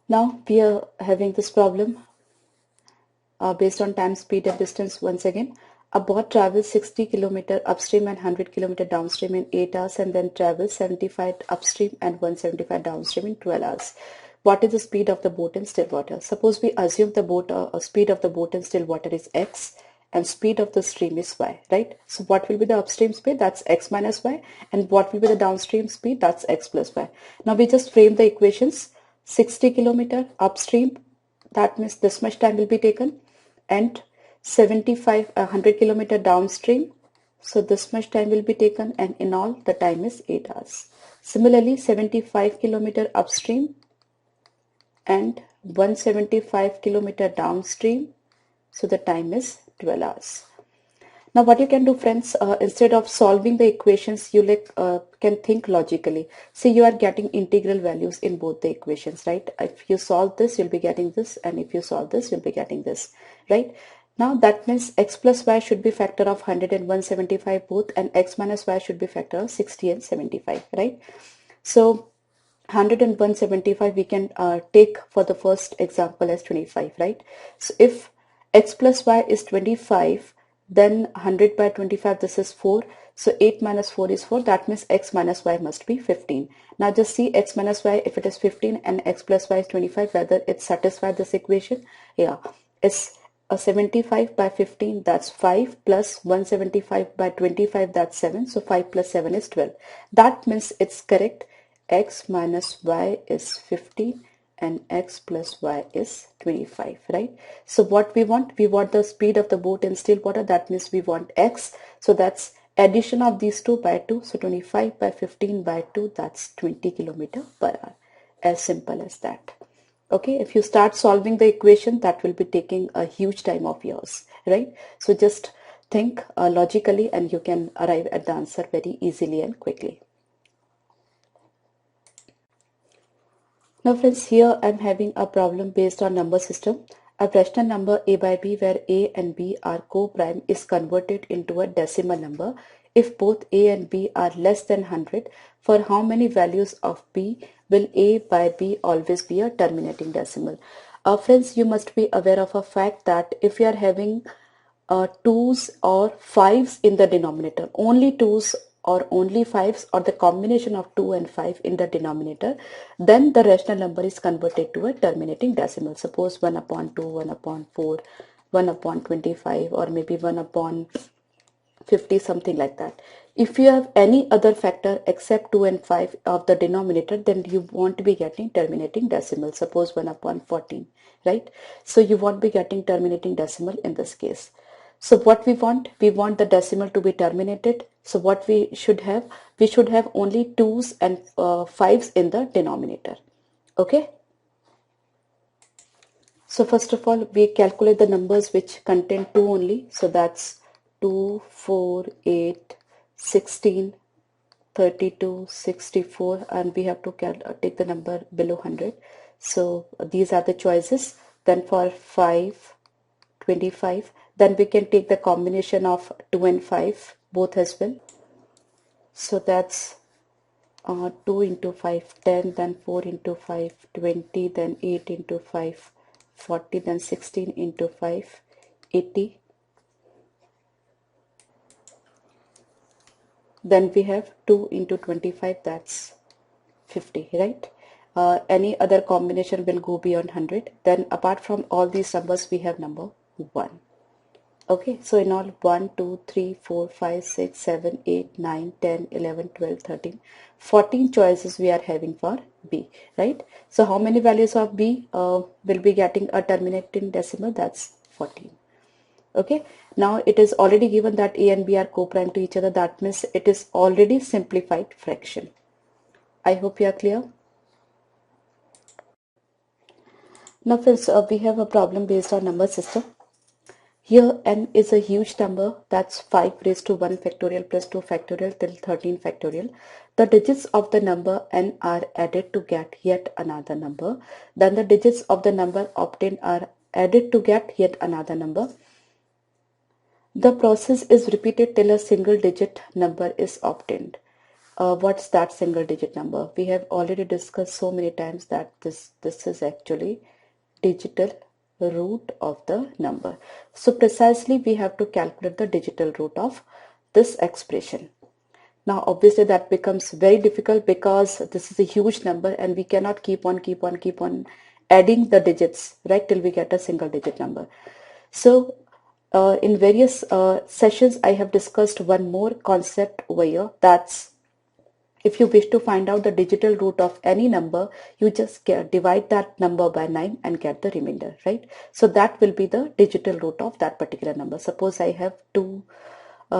Now we are having this problem based on time, speed and distance once again. A bot travels 60 km upstream and 100 km downstream in 8 hours and then travels 75 upstream and 175 downstream in 12 hours. What is the speed of the boat in still water? Suppose we assume the boat speed of the boat in still water is x and speed of the stream is y, right? So what will be the upstream speed? That's x minus y. And what will be the downstream speed? That's x plus y. Now we just frame the equations. 60 km upstream, that means this much time will be taken, and 75 100 km downstream, so this much time will be taken, and in all the time is 8 hours. Similarly 75 km upstream and 175 km downstream, so the time is 12 hours. Now what you can do, friends, instead of solving the equations, you can think logically. See, you are getting integral values in both the equations, right? If you solve this, you'll be getting this, and if you solve this, you'll be getting this, right? Now that means x plus y should be factor of 100 and 175 both, and x minus y should be factor of 60 and 75, right? So 100 and 175 we can take for the first example as 25, right? So if x plus y is 25, then 100 by 25, this is 4. So 8 minus 4 is 4. That means x minus y must be 15. Now just see x minus y, if it is 15 and x plus y is 25, whether it satisfies this equation. Yeah, it's a 75 by 15, that's 5, plus 175 by 25, that's 7. So 5 plus 7 is 12. That means it's correct. X minus y is 15 and x plus y is 25, right? So what we want the speed of the boat in still water. That means we want x. So that's addition of these two by 2. So 25 by 15 by 2, that's 20 km per hour. As simple as that. Okay, if you start solving the equation, that will be taking a huge time of yours, right? So just think logically and you can arrive at the answer very easily and quickly. Now friends, here I'm having a problem based on number system. A rational number a by b where a and b are co-prime is converted into a decimal number if both a and b are less than 100. For how many values of b will a by b always be a terminating decimal? Friends, you must be aware of a fact that if you are having twos or fives in the denominator, only twos or only fives or the combination of 2 and 5 in the denominator, then the rational number is converted to a terminating decimal. Suppose 1 upon 2, 1 upon 4, 1 upon 25, or maybe 1 upon 50, something like that. If you have any other factor except 2 and 5 of the denominator, then you won't be getting terminating decimal. Suppose 1 upon 14, right? So you won't be getting terminating decimal in this case. So what we want the decimal to be terminated. So what we should have only 2's and 5's in the denominator. Okay. So first of all, we calculate the numbers which contain 2 only. So that's 2, 4, 8, 16, 32, 64, and we have to take the number below 100. So these are the choices. Then for 5, 25, then we can take the combination of 2 and 5 both as well. So that's 2 into 5, 10, then 4 into 5, 20, then 8 into 5, 40, then 16 into 5, 80. Then we have 2 into 25, that's 50, right? Any other combination will go beyond 100. Then apart from all these numbers, we have number 1. Okay, so in all 1, 2, 3, 4, 5, 6, 7, 8, 9, 10, 11, 12, 13, 14 choices we are having for B, right? So how many values of B will be getting a terminating decimal? That's 14. Okay, now it is already given that A and B are co-prime to each other. That means it is already simplified fraction. I hope you are clear. Now friends, we have a problem based on number system. Here n is a huge number, that's 5 raised to 1 factorial plus 2 factorial till 13 factorial. The digits of the number n are added to get yet another number. Then the digits of the number obtained are added to get yet another number. The process is repeated till a single digit number is obtained. What's that single digit number? We have already discussed so many times that this is actually digital root of the number. So precisely we have to calculate the digital root of this expression. Now obviously that becomes very difficult because this is a huge number and we cannot keep on adding the digits, right, till we get a single digit number. So in various sessions I have discussed one more concept over here. That's if you wish to find out the digital root of any number, you just divide that number by 9 and get the remainder, right? So that will be the digital root of that particular number. Suppose I have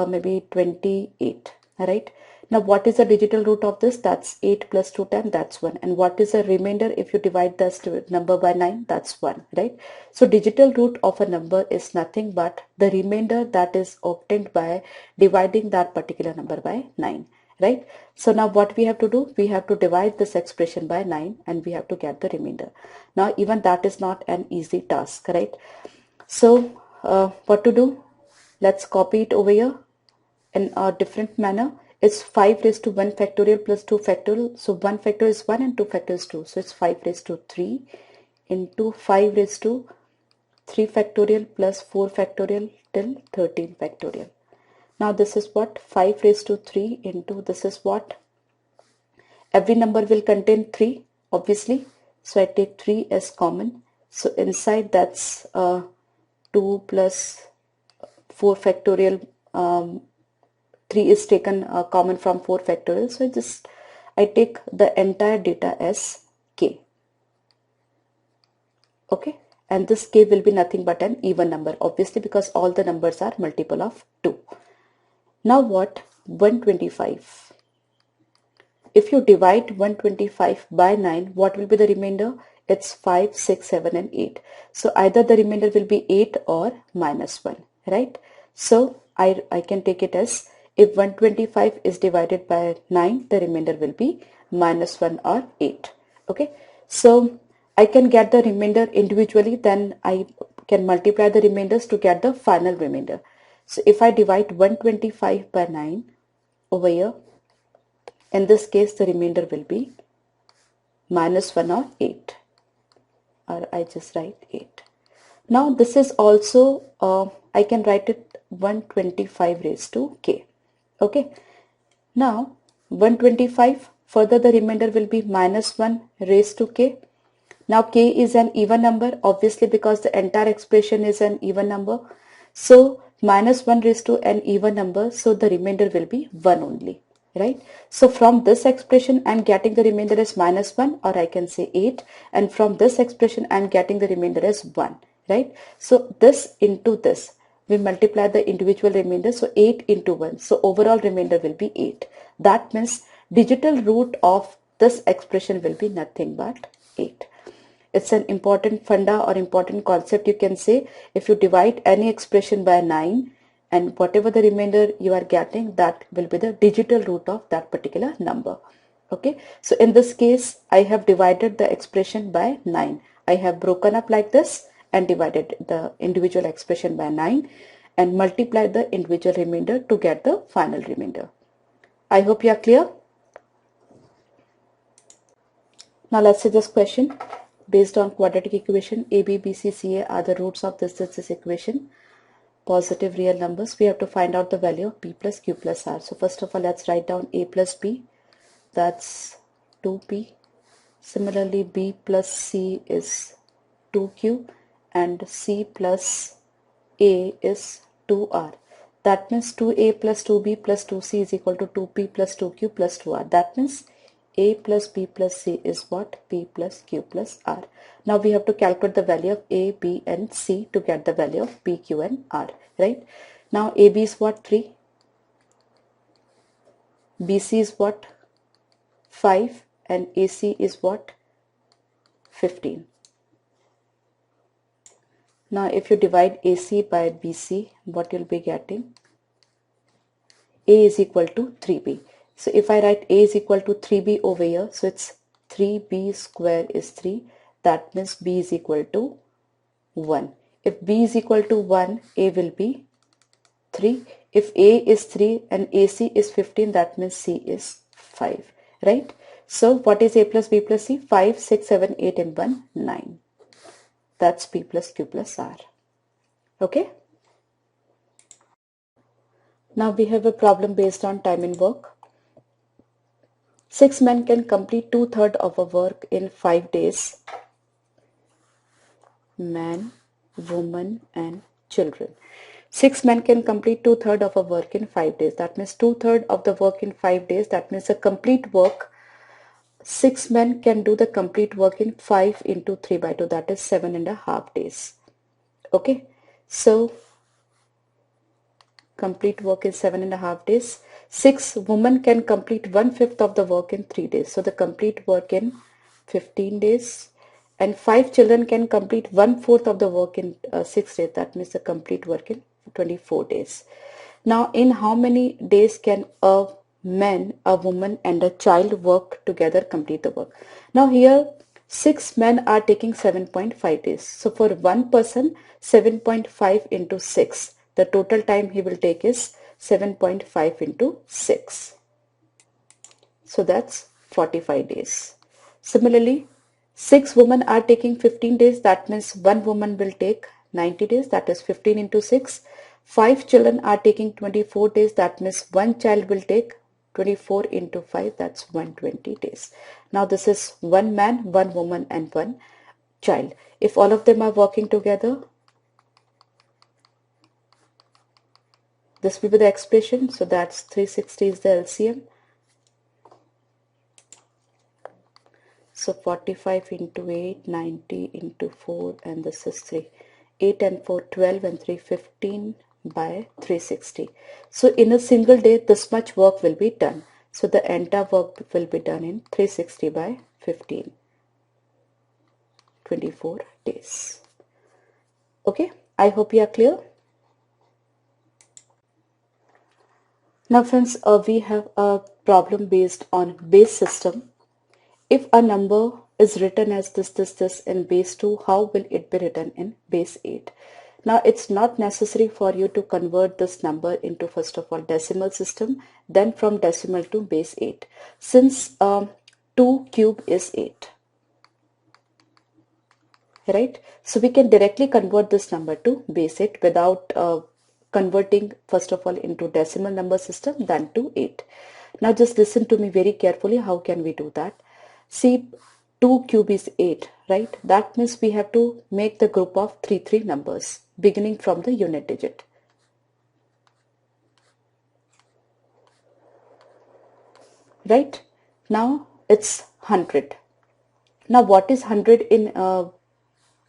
maybe 28, right? Now what is the digital root of this? That's 8 plus 2, 10, that's 1. And what is the remainder if you divide this number by 9? That's 1, right? So digital root of a number is nothing but the remainder that is obtained by dividing that particular number by 9. Right? So now what we have to do? We have to divide this expression by 9 and we have to get the remainder. Now even that is not an easy task, right? So what to do? Let's copy it over here in a different manner. It's 5 raised to 1 factorial plus 2 factorial. So 1 factorial is 1 and 2 factorial is 2. So it's 5 raised to 3 into 5 raised to 3 factorial plus 4 factorial till 13 factorial. Now this is what? 5 raised to 3 into this is what? Every number will contain 3 obviously. So I take 3 as common. So inside that's 2 plus 4 factorial. 3 is taken common from 4 factorial. So I take the entire data as k. Okay. And this k will be nothing but an even number obviously because all the numbers are multiple of 2. Now what? 125. If you divide 125 by 9, what will be the remainder? It's 5, 6, 7 and 8. So either the remainder will be 8 or minus 1, right? So I can take it as if 125 is divided by 9, the remainder will be minus 1 or 8. Okay. So I can get the remainder individually, then I can multiply the remainders to get the final remainder. So if I divide 125 by 9 over here, in this case the remainder will be minus 1 or 8, or I just write 8. Now this is also, I can write it 125 raised to k. Okay. Now 125, further the remainder will be minus 1 raised to k. Now k is an even number obviously because the entire expression is an even number. So minus 1 raised to an even number, so the remainder will be 1 only, right? So from this expression I am getting the remainder as minus 1, or I can say 8, and from this expression I am getting the remainder as 1, right? So this into this, we multiply the individual remainder, so 8 into 1, so overall remainder will be 8. That means digital root of this expression will be nothing but 8. It's an important funda or important concept, you can say. If you divide any expression by 9 and whatever the remainder you are getting, that will be the digital root of that particular number. Okay, so in this case I have divided the expression by 9. I have broken up like this and divided the individual expression by 9 and multiplied the individual remainder to get the final remainder. I hope you are clear. Now let's see this question. Based on quadratic equation, a, b, b, c, c, a are the roots of this equation. Positive real numbers. We have to find out the value of p plus q plus r. So first of all, let's write down a plus b. That's 2p. Similarly, b plus c is 2q and c plus a is 2r. That means 2a plus 2b plus 2c is equal to 2p plus 2q plus 2r. That means a plus b plus c is what? P plus q plus r. Now we have to calculate the value of a, b and c to get the value of p, q and r, right? Now ab is what? 3. bc is what? 5 and ac is what? 15. Now if you divide ac by bc, what you'll be getting? A is equal to 3b. So if I write a is equal to 3b over here, so it's 3b square is 3. That means b is equal to 1. If b is equal to 1, a will be 3. If a is 3 and ac is 15, that means c is 5, right? So what is a plus b plus c? 5, 6, 7, 8 and 1, 9. That's p plus q plus r. Okay. Now we have a problem based on time and work. 6 men can complete 2/3 of a work in 5 days. Man, woman and children. 6 men can complete 2/3 of a work in 5 days. That means 2/3 of the work in 5 days. That means the complete work. 6 men can do the complete work in 5 into 3 by 2. That is 7.5 days. Okay. So complete work in 7.5 days. 6 women can complete 1/5 of the work in 3 days. So the complete work in 15 days. And 5 children can complete 1/4 of the work in 6 days. That means the complete work in 24 days. Now, in how many days can a man, a woman and a child work together complete the work? Now here 6 men are taking 7.5 days. So for one person 7.5 into 6. The total time he will take is 7.5 into 6. So that's 45 days. Similarly, 6 women are taking 15 days. That means one woman will take 90 days. That is 15 into 6. 5 children are taking 24 days. That means one child will take 24 into 5. That's 120 days. Now this is one man, one woman and one child. If all of them are working together, this will be the expression. So that's 360 is the LCM. So 45 into 8, 90 into 4 and this is 3. 8 and 4, 12 and 3, 15 by 360. So in a single day this much work will be done. So the entire work will be done in 360 by 15. 24 days. Okay, I hope you are clear. Now friends, we have a problem based on base system. If a number is written as this in base 2, how will it be written in base 8? Now it's not necessary for you to convert this number into first of all decimal system, then from decimal to base 8. Since 2 cube is 8. Right? So we can directly convert this number to base 8 without converting first of all into decimal number system then to 8. Now just listen to me very carefully. How can we do that? See, 2 cube is 8, right? That means we have to make the group of 3 numbers beginning from the unit digit. Right? Now it's 100. Now what is 100 in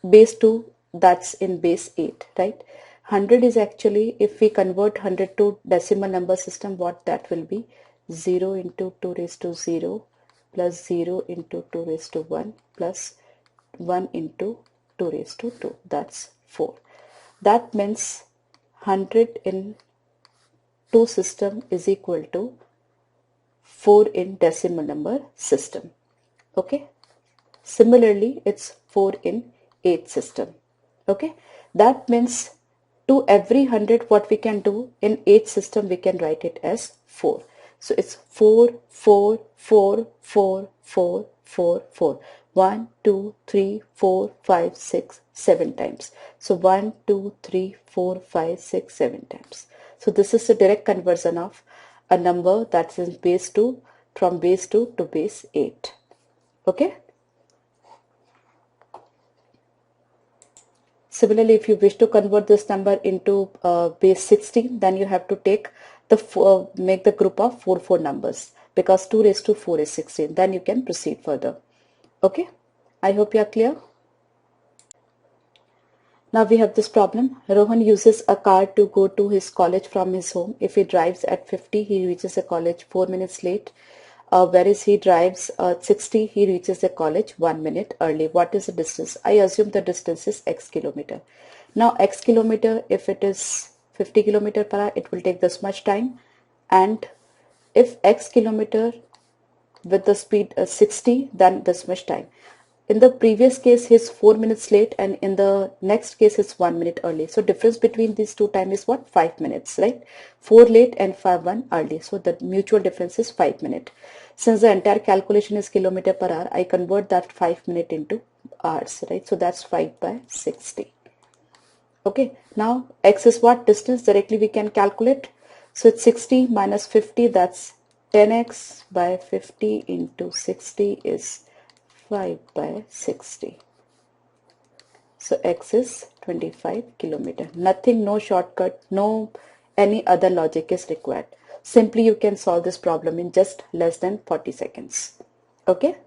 base 2? That's in base 8, right? 100 is actually, if we convert 100 to decimal number system, what that will be? 0 into 2 raised to 0 plus 0 into 2 raised to 1 plus 1 into 2 raised to 2. That's 4. That means 100 in 2 system is equal to 4 in decimal number system. Okay. Similarly, it's 4 in 8 system. Okay. That means to every 100 what we can do in 8 system, we can write it as 4. So it's 4, 4, 4, 4, 4, 4, 4. 1, 2, 3, 4, 5, 6, 7 times. So 1, 2, 3, 4, 5, 6, 7 times. So this is the direct conversion of a number that's in base 2 from base 2 to base 8. Okay. Similarly, if you wish to convert this number into base 16, then you have to take the make the group of 4 numbers, because 2 raised to 4 is 16. Then you can proceed further. Okay, I hope you are clear. Now we have this problem. Rohan uses a car to go to his college from his home. If he drives at 50, he reaches the college 4 minutes late. Whereas he drives 60, he reaches the college 1 minute early. What is the distance? I assume the distance is x kilometer. Now x kilometer, if it is 50 kilometer per hour, it will take this much time. And if x kilometer with the speed 60, then this much time. in the previous case he's 4 minutes late, and in the next case it's 1 minute early. So difference between these two time is what? 5 minutes, right? 4 late and 1 early. So the mutual difference is 5 minutes. Since the entire calculation is kilometer per hour, I convert that 5 minute into hours, right? So that's 5 by 60. Okay, now x is what? Distance. Directly we can calculate. So it's 60 minus 50, that's 10x by 50 into 60 is 5 by 60. So x is 25 kilometer. Nothing, no shortcut, no any other logic is required. Simply you can solve this problem in just less than 40 seconds. Okay.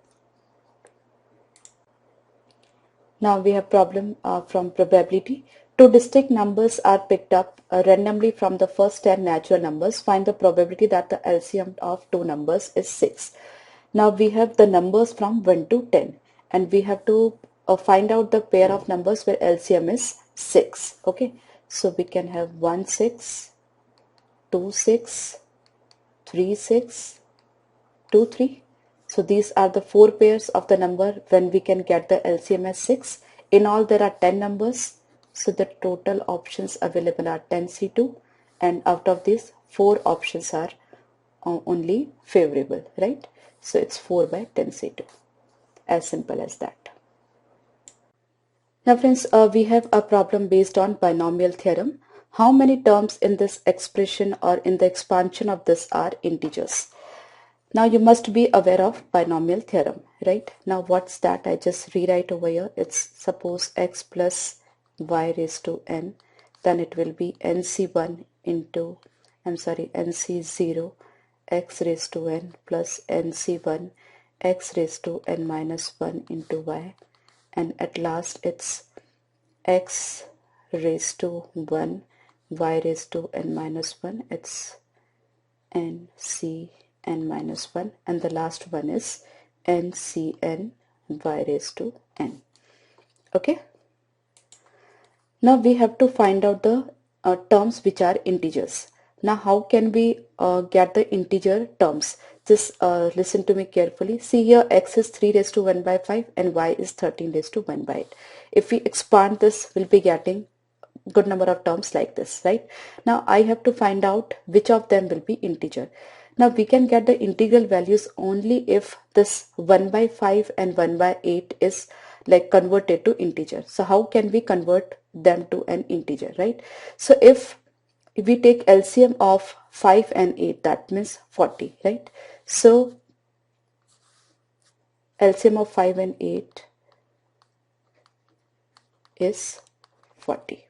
Now we have problem from probability. Two distinct numbers are picked up randomly from the first 10 natural numbers. Find the probability that the LCM of two numbers is 6. Now we have the numbers from 1 to 10, and we have to find out the pair of numbers where LCM is 6. Okay, so we can have 1 6, 2 6, 3 6, 2 3. So these are the four pairs of the number when we can get the LCM as 6. In all there are 10 numbers. So the total options available are 10C2, and out of these 4 options are only favorable, right? So it's 4 by 10C2. As simple as that. Now friends, we have a problem based on binomial theorem. How many terms in this expression or in the expansion of this are integers? Now you must be aware of binomial theorem, right? Now what's that? I just rewrite over here. It's suppose x plus y raised to n, then it will be nc1 into, nc0 x raised to n plus nc1 x raised to n minus 1 into y, and at last it's x raised to 1 y raised to n minus 1, it's nc n minus 1, and the last one is ncn y raised to n. Okay, now we have to find out the terms which are integers. Now how can we get the integer terms? Just listen to me carefully. See here, x is 3 raised to 1 by 5 and y is 13 raised to 1 by 8. If we expand this, we'll be getting good number of terms like this, right? Now I have to find out which of them will be integer. Now we can get the integral values only if this 1 by 5 and 1 by 8 is like converted to integer. So how can we convert them to an integer, right? So if we take LCM of 5 and 8, that means 40, right? So LCM of 5 and 8 is 40.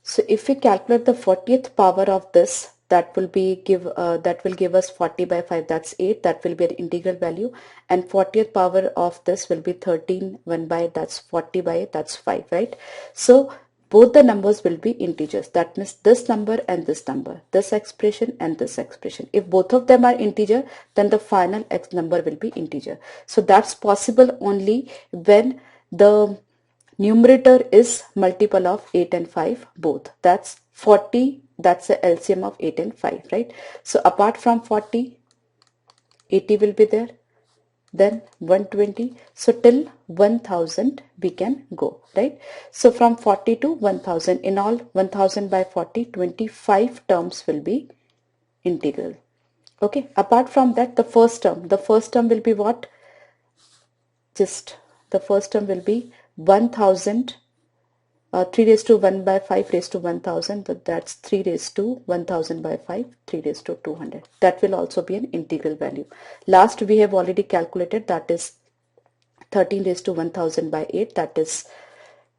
So if we calculate the 40th power of this, that will give us 40 by 5, that's 8, that will be an integral value, and 40th power of this will be 13 1 by 8, that's 40 by 8, that's 5, right? So both the numbers will be integers. That means this number and this number, this expression and this expression. If both of them are integer, then the final x number will be integer. So that's possible only when the numerator is multiple of 8 and 5 both. That's 40, that's the LCM of 8 and 5, right? So apart from 40, 80 will be there, then 120. So till 1000 we can go, right? So from 40 to 1000, in all 1000 by 40, 25 terms will be integral. Okay, apart from that, the first term will be what? Just the first term will be 1000, 3 raised to 1 by 5 raised to 1000, that's 3 raised to 1000 by 5, 3 raised to 200. That will also be an integral value. Last we have already calculated, that is 13 raised to 1000 by 8, that is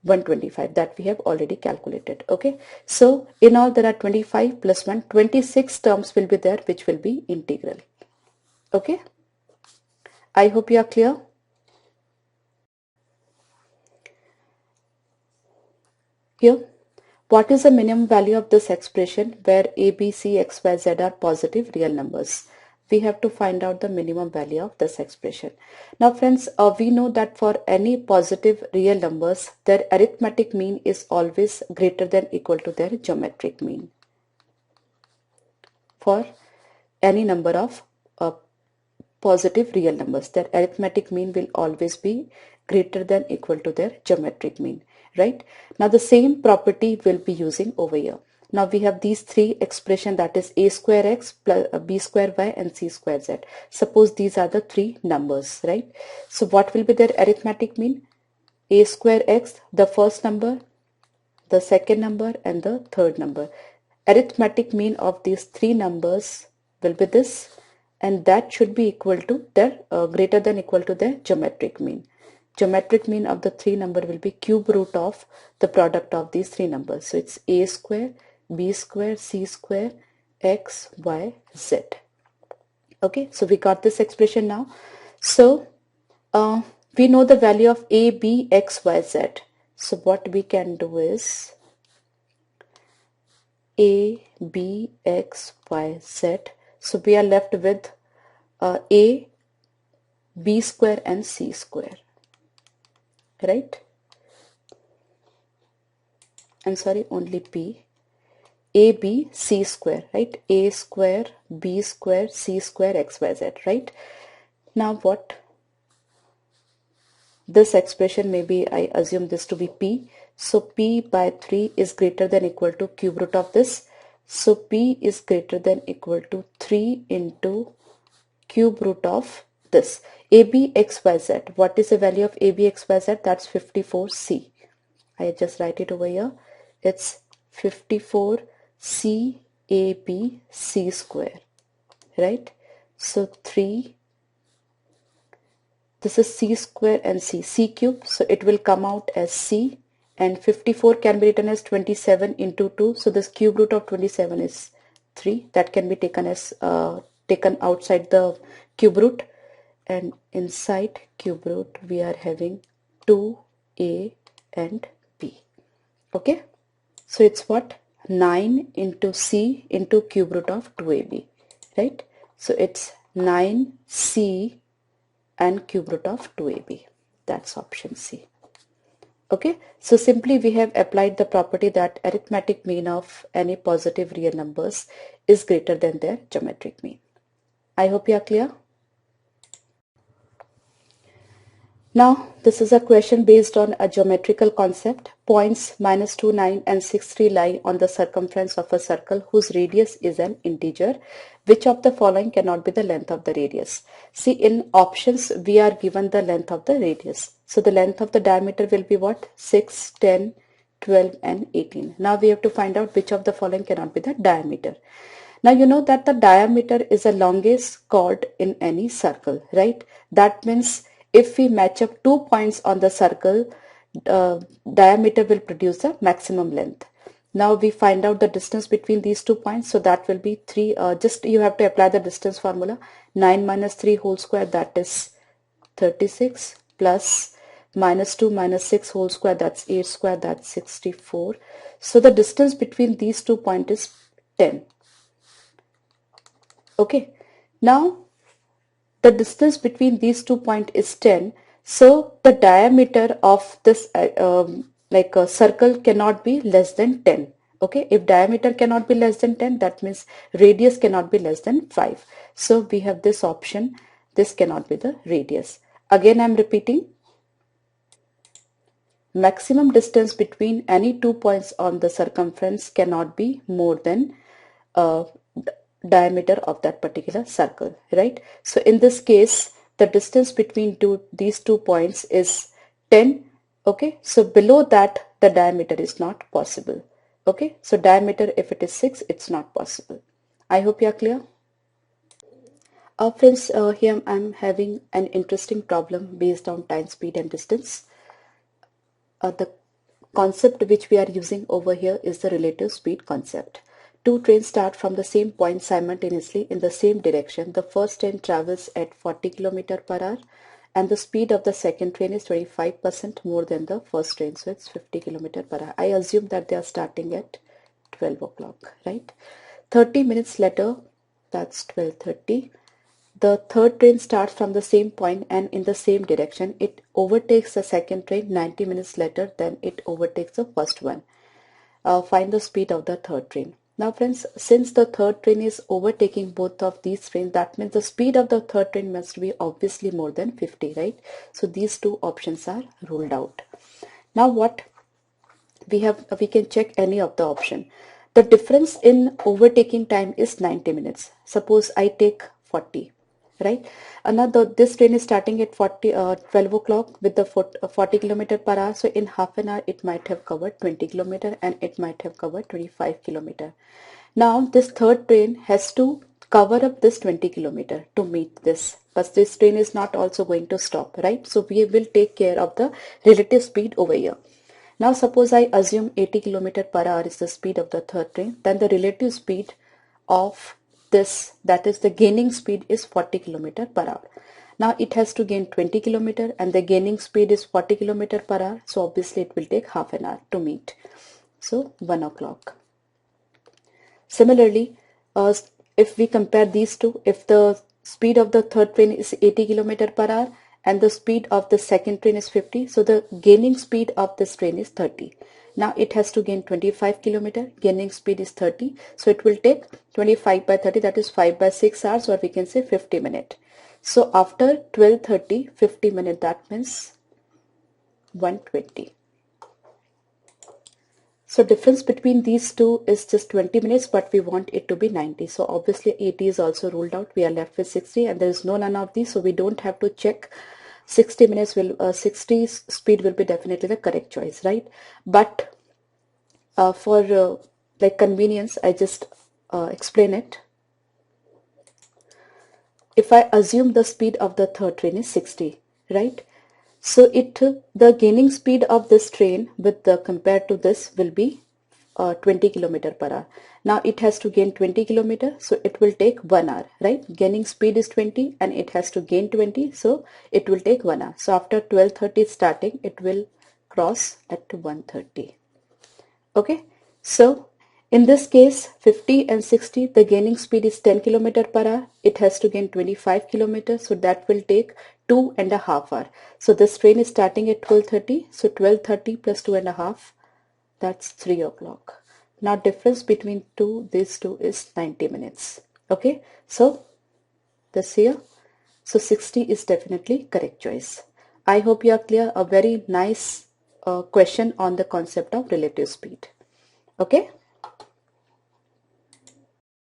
125, that we have already calculated. Okay, so in all there are 25 plus 1, 26 terms will be there which will be integral. Okay, I hope you are clear. Here, what is the minimum value of this expression where a, b, c, x, y, z are positive real numbers? We have to find out the minimum value of this expression. Now friends, we know that for any positive real numbers, their arithmetic mean is always greater than equal to their geometric mean. For any number of positive real numbers. Their arithmetic mean will always be greater than equal to their geometric mean, right? Now the same property will be using over here. Now we have these three expression, that is a square x plus b square y and c square z. Suppose these are the three numbers, right? So what will be their arithmetic mean? A square x, the first number, the second number and the third number. Arithmetic mean of these three numbers will be this, and that should be equal to their greater than equal to their geometric mean. Geometric mean of the three number will be cube root of the product of these three numbers. So it's a square, b square, c square, x, y, z. Okay, so we got this expression now. So we know the value of a, b, x, y, z. So what we can do is a, b, x, y, z. So we are left with a, b square and c square, right? I'm sorry, only b. A, b, c square, right? A square, b square, c square, x, y, z, right? Now what? This expression, maybe I assume this to be p. So p by 3 is greater than equal to cube root of this. So p is greater than equal to 3 into cube root of this. AB XYZ. What is the value of AB XYZ? That's 54C. I just write it over here. It's 54C AB C square. Right? So 3. This is C square and C cube. So it will come out as C. And 54 can be written as 27 into 2. So this cube root of 27 is 3. That can be taken as taken outside the cube root. And inside cube root we are having 2a and b. Okay. So it's what? 9 into c into cube root of 2ab. Right. So it's 9c and cube root of 2ab. That's option C. Okay, so simply we have applied the property that arithmetic mean of any positive real numbers is greater than their geometric mean. I hope you are clear. Now this is a question based on a geometrical concept. Points -2, 9 and 6, 3 lie on the circumference of a circle whose radius is an integer. Which of the following cannot be the length of the radius? See, in options we are given the length of the radius. So the length of the diameter will be what? 6, 10, 12 and 18. Now we have to find out which of the following cannot be the diameter. Now you know that the diameter is the longest chord in any circle, right? That means if we match up 2 points on the circle, diameter will produce the maximum length. Now we find out the distance between these 2 points. So that will be 3. Just you have to apply the distance formula. 9 minus 3 whole square, that is 36, plus -2 minus 6 whole square, that's 8 square, that's 64. So the distance between these 2 points is 10. Okay. Now the distance between these 2 points is 10. So the diameter of this like a circle cannot be less than 10. Okay, if diameter cannot be less than 10, that means radius cannot be less than 5. So we have this option. This cannot be the radius. Again, I am repeating. Maximum distance between any 2 points on the circumference cannot be more than diameter of that particular circle, right? So in this case, the distance between these 2 points is 10. Okay, so below that the diameter is not possible. Okay, so diameter, if it is 6, it's not possible. I hope you are clear. Friends, here I'm having an interesting problem based on time, speed and distance. The concept which we are using over here is the relative speed concept. 2 trains start from the same point simultaneously in the same direction. The first train travels at 40 km per hour and the speed of the second train is 25% more than the first train. So it's 50 km per hour. I assume that they are starting at 12 o'clock, right? 30 minutes later, that's 12:30. The third train starts from the same point and in the same direction. It overtakes the second train 90 minutes later, then it overtakes the first one. Find the speed of the third train. Now friends, since the third train is overtaking both of these trains, that means the speed of the third train must be obviously more than 50, right? So these two options are ruled out. Now what we can check any of the option. The difference in overtaking time is 90 minutes. Suppose I take 40, right? Another, this train is starting at 12 o'clock with the 40 kilometer per hour. So in half an hour, it might have covered 20 kilometer and it might have covered 25 kilometer. Now this third train has to cover up this 20 kilometer to meet this. But this train is not also going to stop, right? So we will take care of the relative speed over here. Now suppose I assume 80 kilometer per hour is the speed of the third train, then the relative speed of this, that is the gaining speed, is 40 kilometer per hour. Now it has to gain 20 kilometer and the gaining speed is 40 kilometer per hour. So obviously it will take half an hour to meet. So 1 o'clock. Similarly, if we compare these two, if the speed of the third train is 80 kilometer per hour and the speed of the second train is 50, so the gaining speed of this train is 30. Now it has to gain 25 kilometer, gaining speed is 30, so it will take 25 by 30, that is 5 by 6 hours, or we can say 50 minutes. So after 12:30, 50 minutes, that means 120. So difference between these two is just 20 minutes, but we want it to be 90. So obviously 80 is also ruled out. We are left with 60 and there is no none of these. So we don't have to check. 60 minutes will, 60 speed will be definitely the correct choice, right? But for like convenience, I just explain it. If I assume the speed of the third train is 60, right? So the gaining speed of this train with the compared to this will be 20 kilometer per hour. Now it has to gain 20 kilometer, so it will take 1 hour, right? Gaining speed is 20 and it has to gain 20, so it will take 1 hour. So after 12:30 starting, it will cross at 1:30. Okay, so in this case 50 and 60, the gaining speed is 10 kilometer per hour. It has to gain 25 kilometers, so that will take 2.5 hours. So this train is starting at 12:30, so 12:30 plus 2.5, that's 3 o'clock. Now difference between these two is 90 minutes. Okay, so this here, so 60 is definitely correct choice. I hope you are clear. A very nice question on the concept of relative speed. Okay.